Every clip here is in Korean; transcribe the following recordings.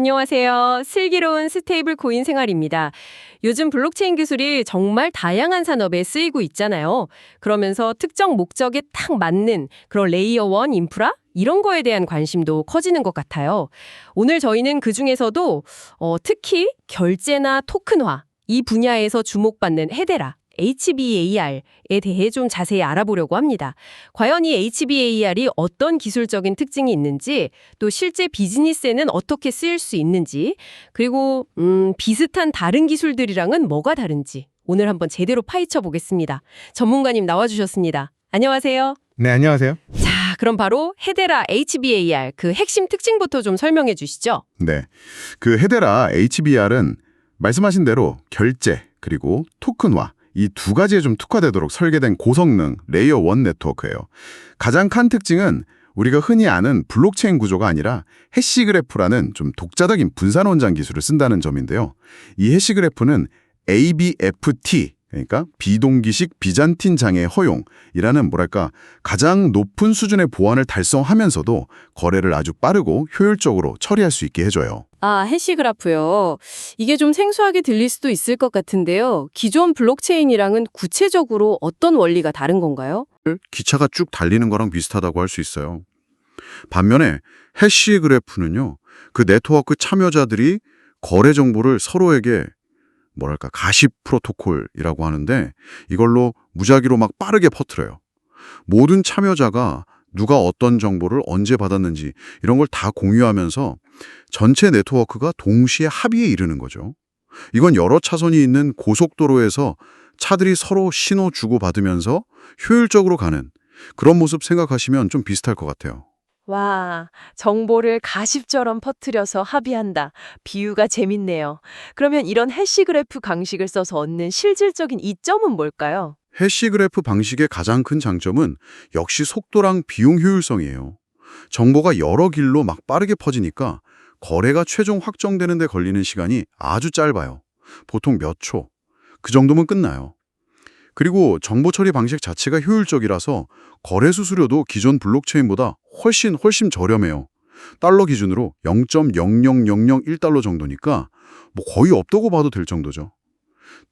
안녕하세요. 슬기로운 스테이블 코인 생활입니다. 요즘 블록체인 기술이 정말 다양한 산업에 쓰이고 있잖아요. 그러면서 특정 목적에 딱 맞는 그런 레이어 1 인프라? 이런 거에 대한 관심도 커지는 것 같아요. 오늘 저희는 그중에서도 특히 결제나 토큰화, 이 분야에서 주목받는 헤데라, HBAR에 대해 좀 자세히 알아보려고 합니다. 과연 이 HBAR이 어떤 기술적인 특징이 있는지, 또 실제 비즈니스에는 어떻게 쓰일 수 있는지, 그리고 비슷한 다른 기술들이랑은 뭐가 다른지 오늘 한번 제대로 파헤쳐 보겠습니다. 전문가님 나와주셨습니다. 안녕하세요. 네, 안녕하세요. 자, 그럼 바로 헤데라 HBAR 그 핵심 특징부터 좀 설명해 주시죠. 네, 그 헤데라 HBR은 말씀하신 대로 결제 그리고 토큰화 이 두 가지에 좀 특화되도록 설계된 고성능 레이어 1 네트워크예요. 가장 큰 특징은 우리가 흔히 아는 블록체인 구조가 아니라 해시그래프라는 좀 독자적인 분산 원장 기술을 쓴다는 점인데요. 이 해시그래프는 ABFT, 그러니까 비동기식 비잔틴 장애 허용이라는 가장 높은 수준의 보안을 달성하면서도 거래를 아주 빠르고 효율적으로 처리할 수 있게 해줘요. 아, 해시그래프요. 이게 좀 생소하게 들릴 수도 있을 것 같은데요. 기존 블록체인이랑은 구체적으로 어떤 원리가 다른 건가요? 기차가 쭉 달리는 거랑 비슷하다고 할 수 있어요. 반면에 해시그래프는요, 그 네트워크 참여자들이 거래 정보를 서로에게 가십 프로토콜이라고 하는데 이걸로 무작위로 막 빠르게 퍼뜨려요. 모든 참여자가 누가 어떤 정보를 언제 받았는지 이런 걸 다 공유하면서 전체 네트워크가 동시에 합의에 이르는 거죠. 이건 여러 차선이 있는 고속도로에서 차들이 서로 신호 주고받으면서 효율적으로 가는 그런 모습 생각하시면 좀 비슷할 것 같아요. 와, 정보를 가십처럼 퍼뜨려서 합의한다. 비유가 재밌네요. 그러면 이런 해시그래프 방식을 써서 얻는 실질적인 이점은 뭘까요? 해시그래프 방식의 가장 큰 장점은 역시 속도랑 비용 효율성이에요. 정보가 여러 길로 막 빠르게 퍼지니까 거래가 최종 확정되는 데 걸리는 시간이 아주 짧아요. 보통 몇 초. 그 정도면 끝나요. 그리고 정보 처리 방식 자체가 효율적이라서 거래 수수료도 기존 블록체인보다 훨씬 저렴해요. 달러 기준으로 0.00001달러 정도니까 거의 없다고 봐도 될 정도죠.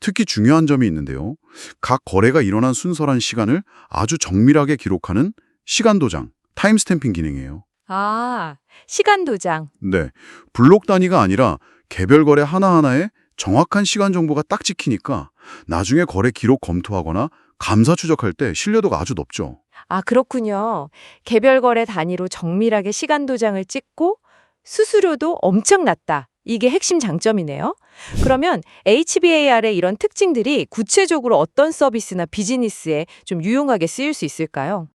특히 중요한 점이 있는데요. 각 거래가 일어난 순서란 시간을 아주 정밀하게 기록하는 시간 도장, 타임스탬핑 기능이에요. 아, 시간 도장. 네, 블록 단위가 아니라 개별 거래 하나하나에 정확한 시간 정보가 딱 찍히니까 나중에 거래 기록 검토하거나 감사 추적할 때 신뢰도가 아주 높죠. 아, 그렇군요. 개별 거래 단위로 정밀하게 시간 도장을 찍고 수수료도 엄청 낮다. 이게 핵심 장점이네요. 그러면 HBAR의 이런 특징들이 구체적으로 어떤 서비스나 비즈니스에 좀 유용하게 쓰일 수 있을까요?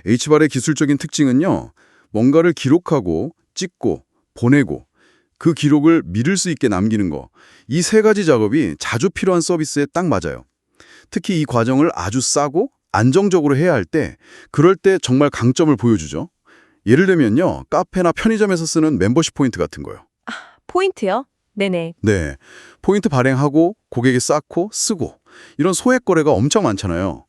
HBAR의 기술적인 특징은요. 뭔가를 기록하고 찍고 보내고 그 기록을 믿을 수 있게 남기는 거. 이 세 가지 작업이 자주 필요한 서비스에 딱 맞아요. 특히 이 과정을 아주 싸고 안정적으로 해야 할 때 그럴 때 정말 강점을 보여주죠. 예를 들면요. 카페나 편의점에서 쓰는 멤버십 포인트 같은 거요. 포인트요? 네네. 네, 포인트 발행하고 고객이 쌓고 쓰고 이런 소액 거래가 엄청 많잖아요.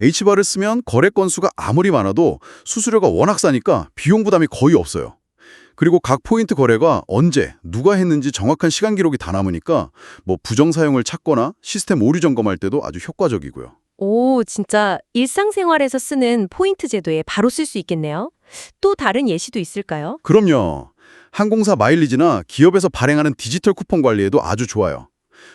H바를 쓰면 거래 건수가 아무리 많아도 수수료가 워낙 싸니까 비용 부담이 거의 없어요. 그리고 각 포인트 거래가 언제, 누가 했는지 정확한 시간 기록이 다 남으니까 부정 사용을 찾거나 시스템 오류 점검할 때도 아주 효과적이고요. 오, 진짜 일상생활에서 쓰는 포인트 제도에 바로 쓸 수 있겠네요. 또 다른 예시도 있을까요? 그럼요. 항공사 마일리지나 기업에서 발행하는 디지털 쿠폰 관리에도 아주 좋아요.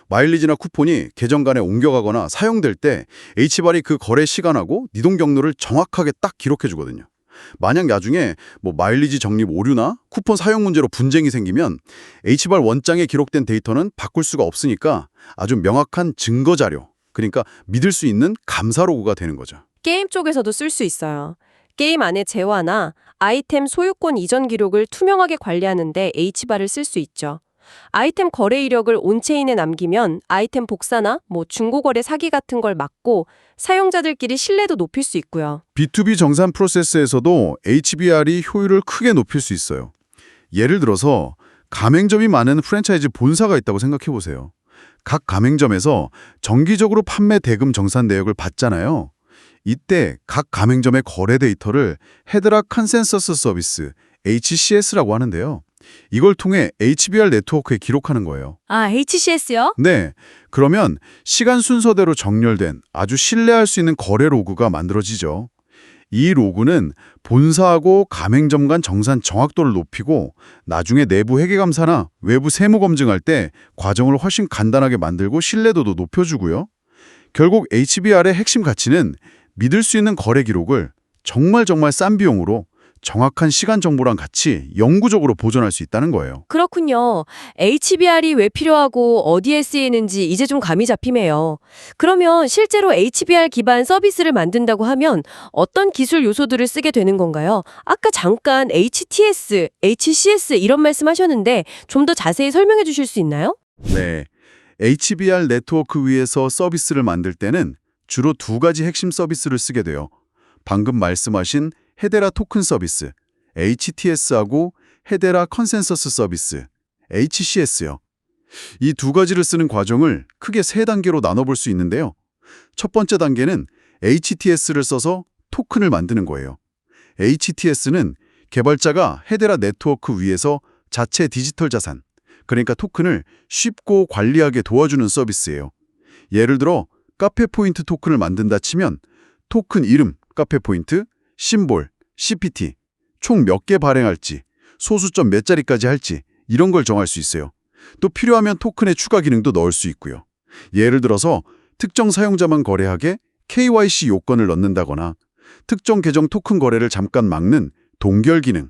마일리지나 쿠폰이 계정 간에 옮겨가거나 사용될 때 H발이 그 거래 시간하고 이동 경로를 정확하게 딱 기록해주거든요. 만약 나중에 마일리지 적립 오류나 쿠폰 사용 문제로 분쟁이 생기면 H발 원장에 기록된 데이터는 바꿀 수가 없으니까 아주 명확한 증거 자료, 그러니까 믿을 수 있는 감사 로그가 되는 거죠. 게임 쪽에서도 쓸 수 있어요. 게임 안의 재화나 아이템 소유권 이전 기록을 투명하게 관리하는데 H바를 쓸 수 있죠. 아이템 거래 이력을 온체인에 남기면 아이템 복사나 중고거래 사기 같은 걸 막고 사용자들끼리 신뢰도 높일 수 있고요. B2B 정산 프로세스에서도 HBR이 효율을 크게 높일 수 있어요. 예를 들어서 가맹점이 많은 프랜차이즈 본사가 있다고 생각해 보세요. 각 가맹점에서 정기적으로 판매 대금 정산 내역을 받잖아요. 이때 각 가맹점의 거래 데이터를 헤드락 컨센서스 서비스, HCS라고 하는데요. 이걸 통해 HBR 네트워크에 기록하는 거예요. 아, HCS요? 네, 그러면 시간 순서대로 정렬된 아주 신뢰할 수 있는 거래 로그가 만들어지죠. 이 로그는 본사하고 가맹점 간 정산 정확도를 높이고 나중에 내부 회계감사나 외부 세무 검증할 때 과정을 훨씬 간단하게 만들고 신뢰도도 높여주고요. 결국 HBR의 핵심 가치는 믿을 수 있는 거래 기록을 정말 싼 비용으로 정확한 시간 정보랑 같이 영구적으로 보존할 수 있다는 거예요. 그렇군요. HBR이 왜 필요하고 어디에 쓰이는지 이제 좀 감이 잡히네요. 그러면 실제로 HBR 기반 서비스를 만든다고 하면 어떤 기술 요소들을 쓰게 되는 건가요? 아까 잠깐 HTS, HCS 이런 말씀하셨는데 좀 더 자세히 설명해 주실 수 있나요? 네, HBR 네트워크 위에서 서비스를 만들 때는 주로 두 가지 핵심 서비스를 쓰게 돼요. 방금 말씀하신 헤데라 토큰 서비스, HTS하고 헤데라 컨센서스 서비스, HCS요. 이 두 가지를 쓰는 과정을 크게 세 단계로 나눠볼 수 있는데요. 첫 번째 단계는 HTS를 써서 토큰을 만드는 거예요. HTS는 개발자가 헤데라 네트워크 위에서 자체 디지털 자산, 그러니까 토큰을 쉽고 관리하게 도와주는 서비스예요. 예를 들어 카페 포인트 토큰을 만든다 치면 토큰 이름, 카페 포인트, 심볼, CPT, 총 몇 개 발행할지, 소수점 몇 자리까지 할지 이런 걸 정할 수 있어요. 또 필요하면 토큰의 추가 기능도 넣을 수 있고요. 예를 들어서 특정 사용자만 거래하게 KYC 요건을 넣는다거나 특정 계정 토큰 거래를 잠깐 막는 동결 기능,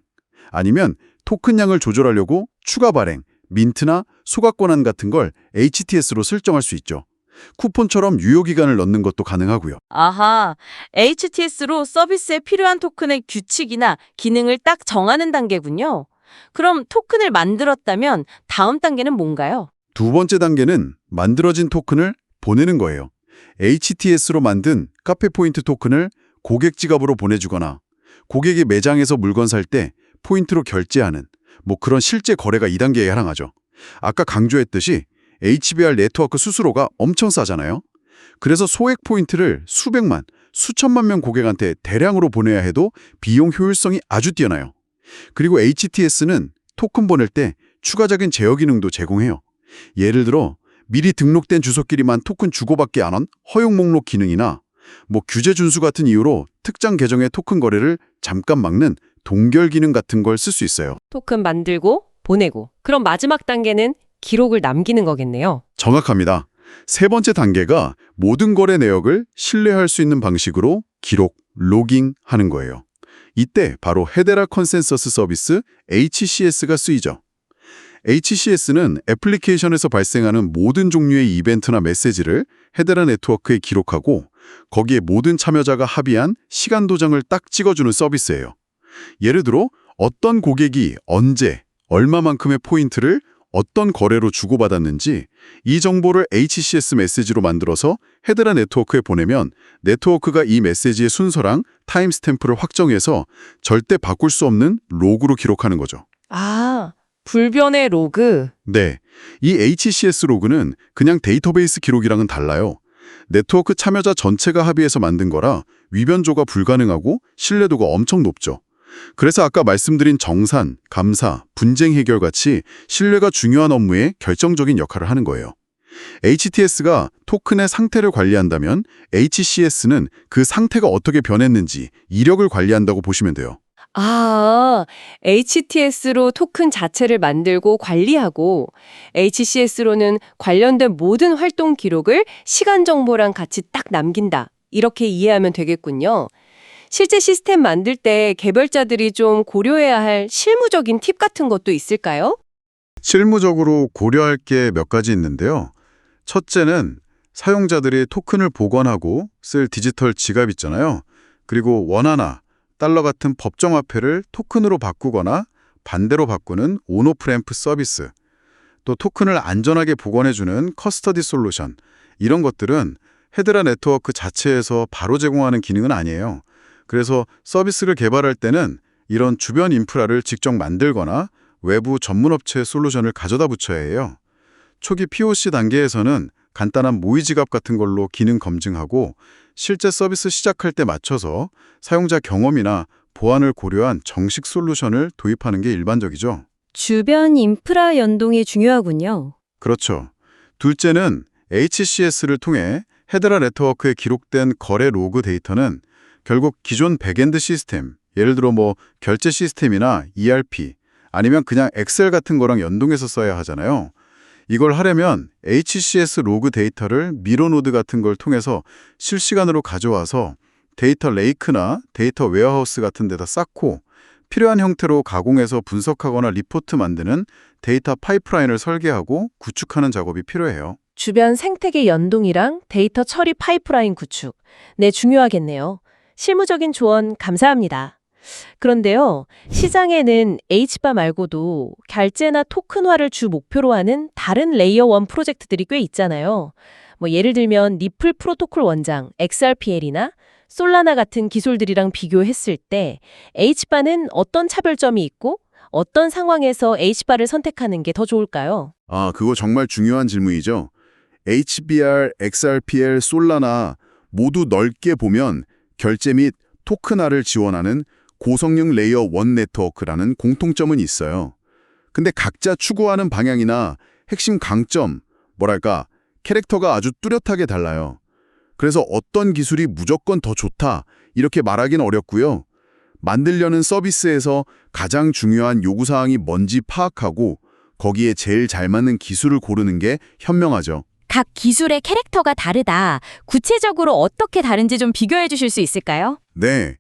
아니면 토큰량을 조절하려고 추가 발행, 민트나 소각 권한 같은 걸 HTS로 설정할 수 있죠. 쿠폰처럼 유효기간을 넣는 것도 가능하고요. 아하, HTS로 서비스에 필요한 토큰의 규칙이나 기능을 딱 정하는 단계군요. 그럼 토큰을 만들었다면 다음 단계는 뭔가요? 두 번째 단계는 만들어진 토큰을 보내는 거예요. HTS로 만든 카페 포인트 토큰을 고객 지갑으로 보내주거나 고객이 매장에서 물건 살 때 포인트로 결제하는 그런 실제 거래가 2단계에 해당하죠. 아까 강조했듯이 HBR 네트워크 수수료가 엄청 싸잖아요. 그래서 소액 포인트를 수백만, 수천만 명 고객한테 대량으로 보내야 해도 비용 효율성이 아주 뛰어나요. 그리고 HTS는 토큰 보낼 때 추가적인 제어 기능도 제공해요. 예를 들어 미리 등록된 주소끼리만 토큰 주고받게 하는 허용 목록 기능이나 규제 준수 같은 이유로 특정 계정의 토큰 거래를 잠깐 막는 동결 기능 같은 걸 쓸 수 있어요. 토큰 만들고 보내고. 그럼 마지막 단계는 기록을 남기는 거겠네요. 정확합니다. 세 번째 단계가 모든 거래 내역을 신뢰할 수 있는 방식으로 기록, 로깅하는 거예요. 이때 바로 헤데라 컨센서스 서비스 HCS가 쓰이죠. HCS는 애플리케이션에서 발생하는 모든 종류의 이벤트나 메시지를 헤데라 네트워크에 기록하고 거기에 모든 참여자가 합의한 시간 도장을 딱 찍어주는 서비스예요. 예를 들어 어떤 고객이 언제, 얼마만큼의 포인트를 어떤 거래로 주고받았는지 이 정보를 HCS 메시지로 만들어서 헤데라 네트워크에 보내면 네트워크가 이 메시지의 순서랑 타임스탬프를 확정해서 절대 바꿀 수 없는 로그로 기록하는 거죠. 아, 불변의 로그. 네, 이 HCS 로그는 그냥 데이터베이스 기록이랑은 달라요. 네트워크 참여자 전체가 합의해서 만든 거라 위변조가 불가능하고 신뢰도가 엄청 높죠. 그래서 아까 말씀드린 정산, 감사, 분쟁 해결 같이 신뢰가 중요한 업무에 결정적인 역할을 하는 거예요. HTS가 토큰의 상태를 관리한다면 HCS는 그 상태가 어떻게 변했는지 이력을 관리한다고 보시면 돼요. 아, HTS로 토큰 자체를 만들고 관리하고 HCS로는 관련된 모든 활동 기록을 시간 정보랑 같이 딱 남긴다. 이렇게 이해하면 되겠군요. 실제 시스템 만들 때 개발자들이 좀 고려해야 할 실무적인 팁 같은 것도 있을까요? 실무적으로 고려할 게 몇 가지 있는데요. 첫째는 사용자들이 토큰을 보관하고 쓸 디지털 지갑 있잖아요. 그리고 원화나 달러 같은 법정 화폐를 토큰으로 바꾸거나 반대로 바꾸는 온오프램프 서비스, 또 토큰을 안전하게 보관해주는 커스터디 솔루션, 이런 것들은 헤데라 네트워크 자체에서 바로 제공하는 기능은 아니에요. 그래서 서비스를 개발할 때는 이런 주변 인프라를 직접 만들거나 외부 전문업체 솔루션을 가져다 붙여야 해요. 초기 POC 단계에서는 간단한 모의 지갑 같은 걸로 기능 검증하고 실제 서비스 시작할 때 맞춰서 사용자 경험이나 보안을 고려한 정식 솔루션을 도입하는 게 일반적이죠. 주변 인프라 연동이 중요하군요. 그렇죠. 둘째는 HCS를 통해 헤드라 네트워크에 기록된 거래 로그 데이터는 결국 기존 백엔드 시스템, 예를 들어 결제 시스템이나 ERP, 아니면 그냥 엑셀 같은 거랑 연동해서 써야 하잖아요. 이걸 하려면 HCS 로그 데이터를 미러노드 같은 걸 통해서 실시간으로 가져와서 데이터 레이크나 데이터 웨어하우스 같은 데다 쌓고 필요한 형태로 가공해서 분석하거나 리포트 만드는 데이터 파이프라인을 설계하고 구축하는 작업이 필요해요. 주변 생태계 연동이랑 데이터 처리 파이프라인 구축. 네, 중요하겠네요. 실무적인 조언 감사합니다. 그런데요, 시장에는 H바 말고도 결제나 토큰화를 주 목표로 하는 다른 레이어 1 프로젝트들이 꽤 있잖아요. 예를 들면 리플 프로토콜 원장, XRPL이나 솔라나 같은 기술들이랑 비교했을 때 H바는 어떤 차별점이 있고 어떤 상황에서 H바를 선택하는 게 더 좋을까요? 그거 정말 중요한 질문이죠. HBR, XRPL, 솔라나 모두 넓게 보면 결제 및 토큰화를 지원하는 고성능 레이어 1 네트워크라는 공통점은 있어요. 근데 각자 추구하는 방향이나 핵심 강점, 캐릭터가 아주 뚜렷하게 달라요. 그래서 어떤 기술이 무조건 더 좋다 이렇게 말하기는 어렵고요. 만들려는 서비스에서 가장 중요한 요구사항이 뭔지 파악하고 거기에 제일 잘 맞는 기술을 고르는 게 현명하죠. 각 기술의 캐릭터가 다르다. 구체적으로 어떻게 다른지 좀 비교해 주실 수 있을까요? 네,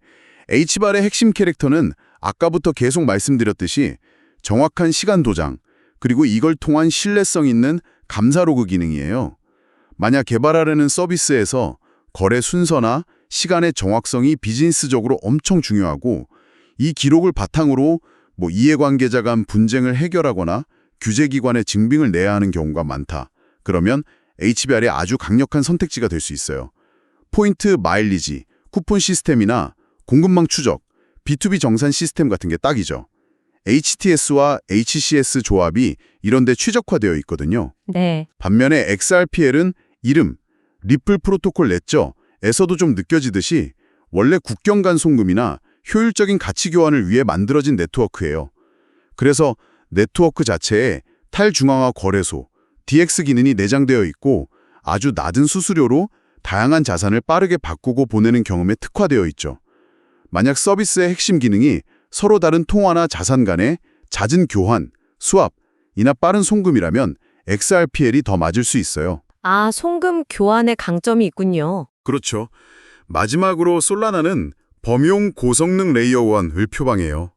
H발의 핵심 캐릭터는 아까부터 계속 말씀드렸듯이 정확한 시간 도장, 그리고 이걸 통한 신뢰성 있는 감사 로그 기능이에요. 만약 개발하려는 서비스에서 거래 순서나 시간의 정확성이 비즈니스적으로 엄청 중요하고 이 기록을 바탕으로 이해관계자 간 분쟁을 해결하거나 규제기관에 증빙을 내야 하는 경우가 많다. 그러면 HBR이 아주 강력한 선택지가 될 수 있어요. 포인트 마일리지, 쿠폰 시스템이나 공급망 추적, B2B 정산 시스템 같은 게 딱이죠. HTS와 HCS 조합이 이런 데 최적화되어 있거든요. 네. 반면에 XRPL은 이름, 리플 프로토콜 냈죠에서도 좀 느껴지듯이 원래 국경 간 송금이나 효율적인 가치 교환을 위해 만들어진 네트워크예요. 그래서 네트워크 자체에 탈중앙화 거래소, DX 기능이 내장되어 있고 아주 낮은 수수료로 다양한 자산을 빠르게 바꾸고 보내는 경험에 특화되어 있죠. 만약 서비스의 핵심 기능이 서로 다른 통화나 자산 간의 잦은 교환, 수합이나 빠른 송금이라면 XRPL이 더 맞을 수 있어요. 송금 교환의 강점이 있군요. 그렇죠. 마지막으로 솔라나는 범용 고성능 레이어 1을 표방해요.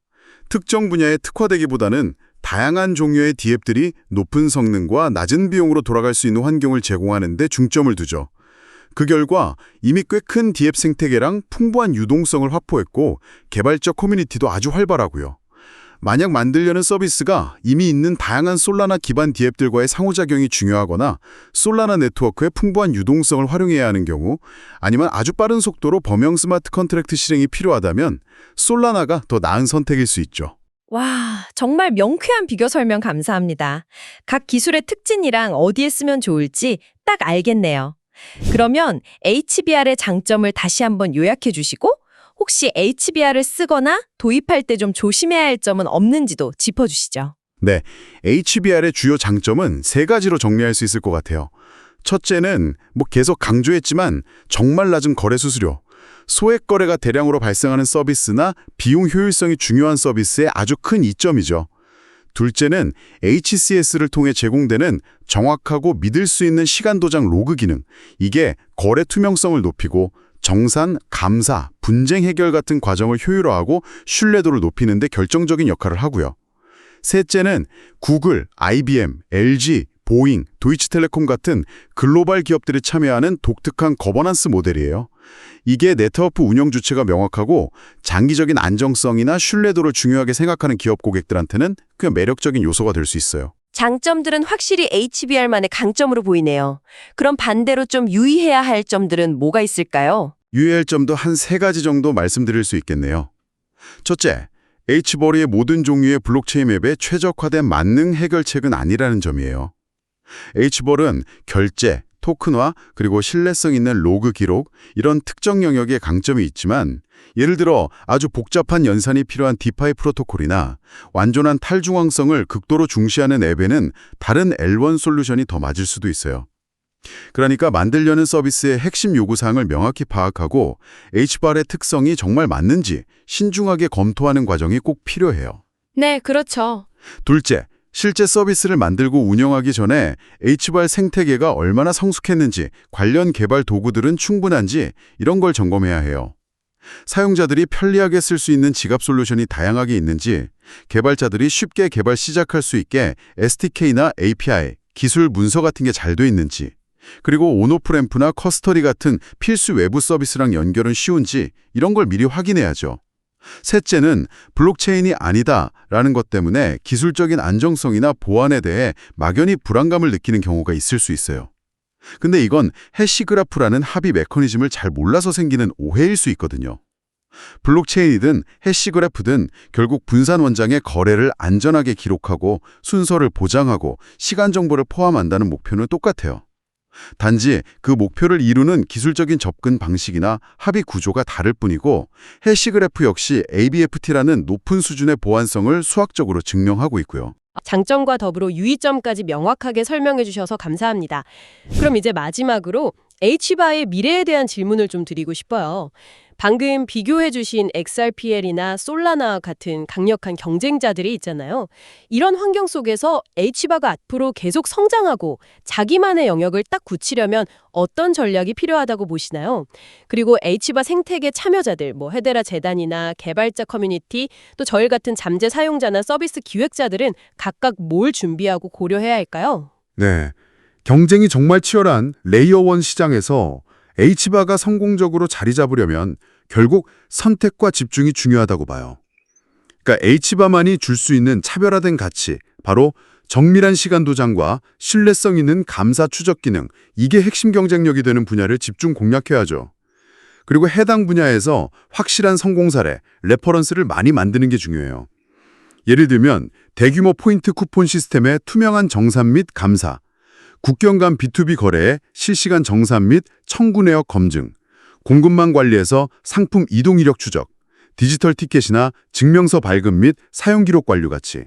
특정 분야에 특화되기보다는 다양한 종류의 DApp들이 높은 성능과 낮은 비용으로 돌아갈 수 있는 환경을 제공하는 데 중점을 두죠. 그 결과 이미 꽤 큰 DApp 생태계랑 풍부한 유동성을 확보했고 개발적 커뮤니티도 아주 활발하고요. 만약 만들려는 서비스가 이미 있는 다양한 솔라나 기반 DApp들과의 상호작용이 중요하거나 솔라나 네트워크의 풍부한 유동성을 활용해야 하는 경우, 아니면 아주 빠른 속도로 범용 스마트 컨트랙트 실행이 필요하다면 솔라나가 더 나은 선택일 수 있죠. 와, 정말 명쾌한 비교 설명 감사합니다. 각 기술의 특징이랑 어디에 쓰면 좋을지 딱 알겠네요. 그러면 HBR의 장점을 다시 한번 요약해 주시고 혹시 HBR을 쓰거나 도입할 때 좀 조심해야 할 점은 없는지도 짚어주시죠. 네, HBR의 주요 장점은 3가지로 정리할 수 있을 것 같아요. 첫째는 계속 강조했지만 정말 낮은 거래 수수료, 소액 거래가 대량으로 발생하는 서비스나 비용 효율성이 중요한 서비스의 아주 큰 이점이죠. 둘째는 HCS를 통해 제공되는 정확하고 믿을 수 있는 시간 도장 로그 기능, 이게 거래 투명성을 높이고 정산, 감사, 분쟁 해결 같은 과정을 효율화하고 신뢰도를 높이는 데 결정적인 역할을 하고요. 셋째는 구글, IBM, LG, 보잉, 도이치텔레콤 같은 글로벌 기업들이 참여하는 독특한 거버넌스 모델이에요. 이게 네트워크 운영 주체가 명확하고 장기적인 안정성이나 신뢰도를 중요하게 생각하는 기업 고객들한테는 꽤 매력적인 요소가 될 수 있어요. 장점들은 확실히 HBR만의 강점으로 보이네요. 그럼 반대로 좀 유의해야 할 점들은 뭐가 있을까요? 유의할 점도 한 3가지 정도 말씀드릴 수 있겠네요. 첫째, H버리의 모든 종류의 블록체인 앱에 최적화된 만능 해결책은 아니라는 점이에요. H벌은 결제, 토큰화, 그리고 신뢰성 있는 로그 기록, 이런 특정 영역에 강점이 있지만 예를 들어 아주 복잡한 연산이 필요한 디파이 프로토콜이나 완전한 탈중앙성을 극도로 중시하는 앱에는 다른 L1 솔루션이 더 맞을 수도 있어요. 그러니까 만들려는 서비스의 핵심 요구사항을 명확히 파악하고 HBAR의 특성이 정말 맞는지 신중하게 검토하는 과정이 꼭 필요해요. 네, 그렇죠. 둘째, 실제 서비스를 만들고 운영하기 전에 HBAR 생태계가 얼마나 성숙했는지, 관련 개발 도구들은 충분한지 이런 걸 점검해야 해요. 사용자들이 편리하게 쓸 수 있는 지갑 솔루션이 다양하게 있는지, 개발자들이 쉽게 개발 시작할 수 있게 SDK나 API, 기술 문서 같은 게 잘 돼 있는지, 그리고 온오프램프나 커스터디 같은 필수 외부 서비스랑 연결은 쉬운지 이런 걸 미리 확인해야죠. 셋째는 블록체인이 아니다라는 것 때문에 기술적인 안정성이나 보안에 대해 막연히 불안감을 느끼는 경우가 있을 수 있어요. 근데 이건 해시그래프라는 합의 메커니즘을 잘 몰라서 생기는 오해일 수 있거든요. 블록체인이든 해시그래프든 결국 분산 원장의 거래를 안전하게 기록하고 순서를 보장하고 시간 정보를 포함한다는 목표는 똑같아요. 단지 그 목표를 이루는 기술적인 접근 방식이나 합의 구조가 다를 뿐이고 해시그래프 역시 ABFT라는 높은 수준의 보안성을 수학적으로 증명하고 있고요. 장점과 더불어 유의점까지 명확하게 설명해 주셔서 감사합니다. 그럼 이제 마지막으로 HBAR의 미래에 대한 질문을 좀 드리고 싶어요. 방금 비교해 주신 XRPL이나 솔라나 같은 강력한 경쟁자들이 있잖아요. 이런 환경 속에서 HBAR가 앞으로 계속 성장하고 자기만의 영역을 딱 굳히려면 어떤 전략이 필요하다고 보시나요? 그리고 HBAR 생태계 참여자들, 헤데라 재단이나 개발자 커뮤니티, 또 저희 같은 잠재 사용자나 서비스 기획자들은 각각 뭘 준비하고 고려해야 할까요? 네, 경쟁이 정말 치열한 레이어 1 시장에서 HBAR가 성공적으로 자리 잡으려면 결국 선택과 집중이 중요하다고 봐요. 그러니까 HBAR만이 줄 수 있는 차별화된 가치, 바로 정밀한 시간 도장과 신뢰성 있는 감사 추적 기능, 이게 핵심 경쟁력이 되는 분야를 집중 공략해야죠. 그리고 해당 분야에서 확실한 성공 사례, 레퍼런스를 많이 만드는 게 중요해요. 예를 들면 대규모 포인트 쿠폰 시스템의 투명한 정산 및 감사, 국경 간 B2B 거래의 실시간 정산 및 청구 내역 검증, 공급망 관리에서 상품 이동 이력 추적, 디지털 티켓이나 증명서 발급 및 사용 기록 관리 같이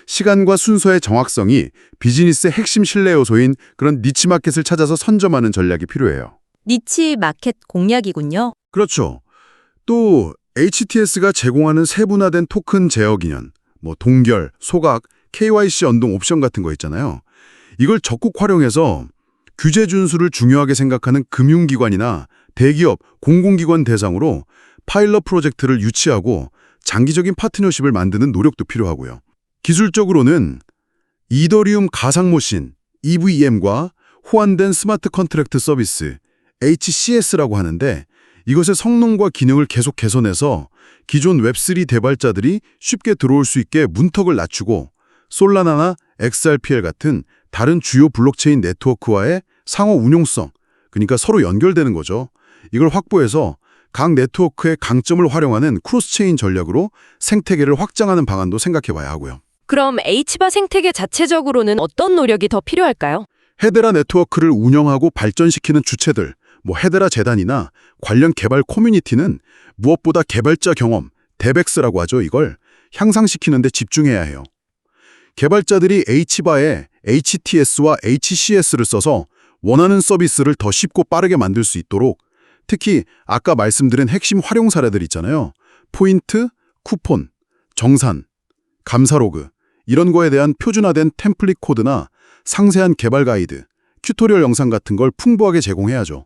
시간과 순서의 정확성이 비즈니스의 핵심 신뢰 요소인 그런 니치 마켓을 찾아서 선점하는 전략이 필요해요. 니치 마켓 공략이군요. 그렇죠. 또 HTS가 제공하는 세분화된 토큰 제어 기능, 동결, 소각, KYC 연동 옵션 같은 거 있잖아요. 이걸 적극 활용해서 규제 준수를 중요하게 생각하는 금융기관이나 대기업, 공공기관 대상으로 파일럿 프로젝트를 유치하고 장기적인 파트너십을 만드는 노력도 필요하고요. 기술적으로는 이더리움 가상모신, EVM과 호환된 스마트 컨트랙트 서비스, HCS라고 하는데 이것의 성능과 기능을 계속 개선해서 기존 웹3 개발자들이 쉽게 들어올 수 있게 문턱을 낮추고 솔라나나 XRPL 같은 다른 주요 블록체인 네트워크와의 상호 운용성, 그러니까 서로 연결되는 거죠. 이걸 확보해서 각 네트워크의 강점을 활용하는 크로스체인 전략으로 생태계를 확장하는 방안도 생각해 봐야 하고요. 그럼 HBAR 생태계 자체적으로는 어떤 노력이 더 필요할까요? 헤데라 네트워크를 운영하고 발전시키는 주체들, 헤데라 재단이나 관련 개발 커뮤니티는 무엇보다 개발자 경험, 데백스라고 하죠. 이걸 향상시키는 데 집중해야 해요. 개발자들이 HBAR에 HTS와 HCS를 써서 원하는 서비스를 더 쉽고 빠르게 만들 수 있도록 특히 아까 말씀드린 핵심 활용 사례들 있잖아요. 포인트, 쿠폰, 정산, 감사 로그 이런 거에 대한 표준화된 템플릿 코드나 상세한 개발 가이드, 튜토리얼 영상 같은 걸 풍부하게 제공해야죠.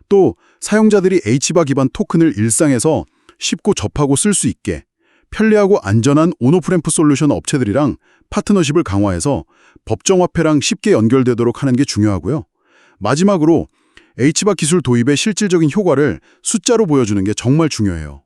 또 사용자들이 HBAR 기반 토큰을 일상에서 쉽고 접하고 쓸 수 있게 편리하고 안전한 온오프램프 솔루션 업체들이랑 파트너십을 강화해서 법정화폐랑 쉽게 연결되도록 하는 게 중요하고요. 마지막으로 HBAR 기술 도입의 실질적인 효과를 숫자로 보여주는 게 정말 중요해요.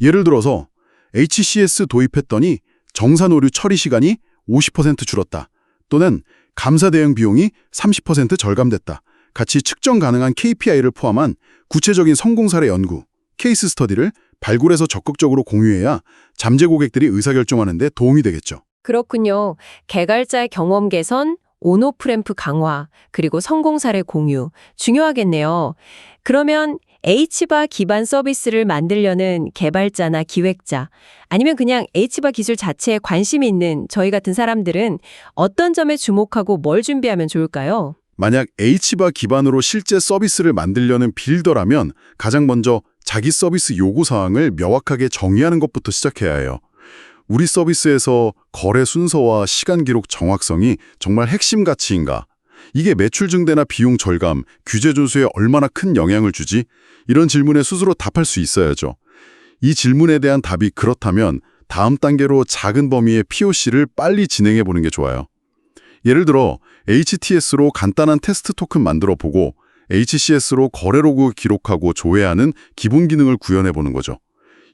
예를 들어서 HCS 도입했더니 정산 오류 처리 시간이 50% 줄었다. 또는 감사 대행 비용이 30% 절감됐다. 같이 측정 가능한 KPI를 포함한 구체적인 성공 사례 연구, 케이스 스터디를 발굴해서 적극적으로 공유해야 잠재 고객들이 의사결정하는 데 도움이 되겠죠. 그렇군요. 개발자의 경험 개선, 온오프램프 강화, 그리고 성공 사례 공유, 중요하겠네요. 그러면 H바 기반 서비스를 만들려는 개발자나 기획자, 아니면 그냥 H바 기술 자체에 관심이 있는 저희 같은 사람들은 어떤 점에 주목하고 뭘 준비하면 좋을까요? 만약 H바 기반으로 실제 서비스를 만들려는 빌더라면 가장 먼저 자기 서비스 요구사항을 명확하게 정의하는 것부터 시작해야 해요. 우리 서비스에서 거래 순서와 시간 기록 정확성이 정말 핵심 가치인가? 이게 매출 증대나 비용 절감, 규제 준수에 얼마나 큰 영향을 주지? 이런 질문에 스스로 답할 수 있어야죠. 이 질문에 대한 답이 그렇다면 다음 단계로 작은 범위의 POC를 빨리 진행해 보는 게 좋아요. 예를 들어 HTS로 간단한 테스트 토큰 만들어 보고 HCS로 거래 로그 기록하고 조회하는 기본 기능을 구현해 보는 거죠.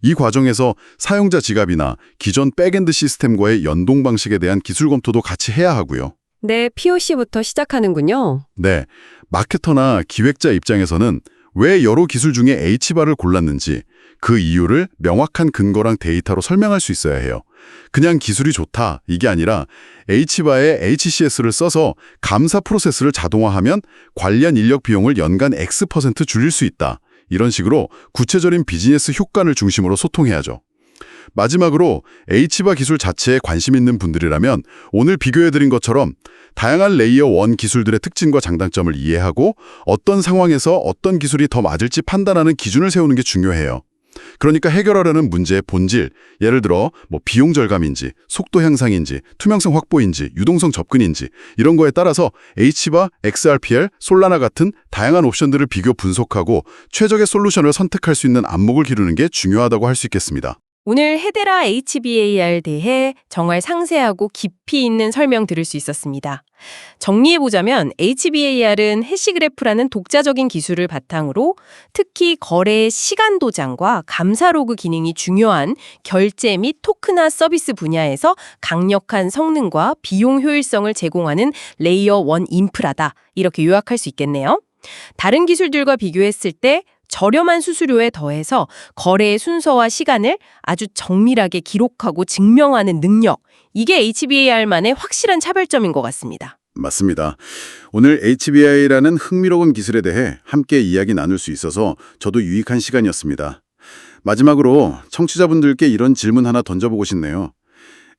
이 과정에서 사용자 지갑이나 기존 백엔드 시스템과의 연동 방식에 대한 기술 검토도 같이 해야 하고요. 네, POC부터 시작하는군요. 네, 마케터나 기획자 입장에서는 왜 여러 기술 중에 H바를 골랐는지 그 이유를 명확한 근거랑 데이터로 설명할 수 있어야 해요. 그냥 기술이 좋다, 이게 아니라 H바에 HCS를 써서 감사 프로세스를 자동화하면 관련 인력 비용을 연간 X% 줄일 수 있다. 이런 식으로 구체적인 비즈니스 효과를 중심으로 소통해야죠. 마지막으로 H바 기술 자체에 관심 있는 분들이라면 오늘 비교해드린 것처럼 다양한 레이어 1 기술들의 특징과 장단점을 이해하고 어떤 상황에서 어떤 기술이 더 맞을지 판단하는 기준을 세우는 게 중요해요. 그러니까 해결하려는 문제의 본질, 예를 들어 비용 절감인지, 속도 향상인지, 투명성 확보인지, 유동성 접근인지 이런 거에 따라서 H바, XRPL, 솔라나 같은 다양한 옵션들을 비교 분석하고 최적의 솔루션을 선택할 수 있는 안목을 기르는 게 중요하다고 할 수 있겠습니다. 오늘 헤데라 HBAR 대해 정말 상세하고 깊이 있는 설명 들을 수 있었습니다. 정리해보자면 HBAR은 해시그래프라는 독자적인 기술을 바탕으로 특히 거래의 시간 도장과 감사 로그 기능이 중요한 결제 및 토큰화 서비스 분야에서 강력한 성능과 비용 효율성을 제공하는 레이어 1 인프라다. 이렇게 요약할 수 있겠네요. 다른 기술들과 비교했을 때 저렴한 수수료에 더해서 거래의 순서와 시간을 아주 정밀하게 기록하고 증명하는 능력, 이게 HBAR만의 확실한 차별점인 것 같습니다. 맞습니다. 오늘 HBA라는 흥미로운 기술에 대해 함께 이야기 나눌 수 있어서 저도 유익한 시간이었습니다. 마지막으로 청취자분들께 이런 질문 하나 던져보고 싶네요.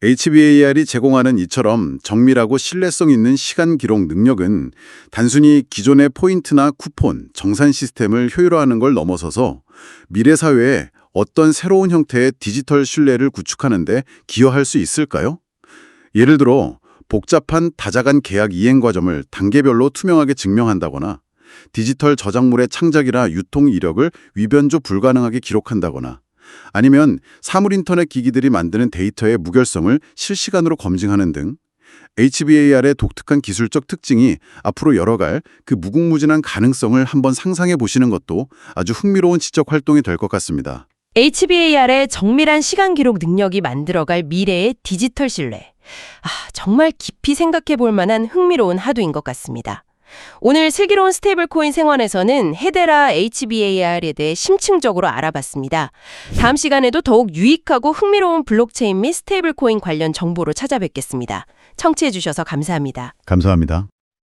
HBAR이 제공하는 이처럼 정밀하고 신뢰성 있는 시간 기록 능력은 단순히 기존의 포인트나 쿠폰, 정산 시스템을 효율화하는 걸 넘어서서 미래 사회에 어떤 새로운 형태의 디지털 신뢰를 구축하는 데 기여할 수 있을까요? 예를 들어 복잡한 다자간 계약 이행 과정을 단계별로 투명하게 증명한다거나 디지털 저작물의 창작이나 유통 이력을 위변조 불가능하게 기록한다거나 아니면 사물 인터넷 기기들이 만드는 데이터의 무결성을 실시간으로 검증하는 등 HBAR의 독특한 기술적 특징이 앞으로 열어갈 그 무궁무진한 가능성을 한번 상상해 보시는 것도 아주 흥미로운 지적 활동이 될 것 같습니다. HBAR의 정밀한 시간 기록 능력이 만들어갈 미래의 디지털 신뢰. 정말 깊이 생각해 볼 만한 흥미로운 하두인 것 같습니다. 오늘 슬기로운 스테이블 코인 생활에서는 헤데라 HBAR에 대해 심층적으로 알아봤습니다. 다음 시간에도 더욱 유익하고 흥미로운 블록체인 및 스테이블 코인 관련 정보로 찾아뵙겠습니다. 청취해 주셔서 감사합니다. 감사합니다.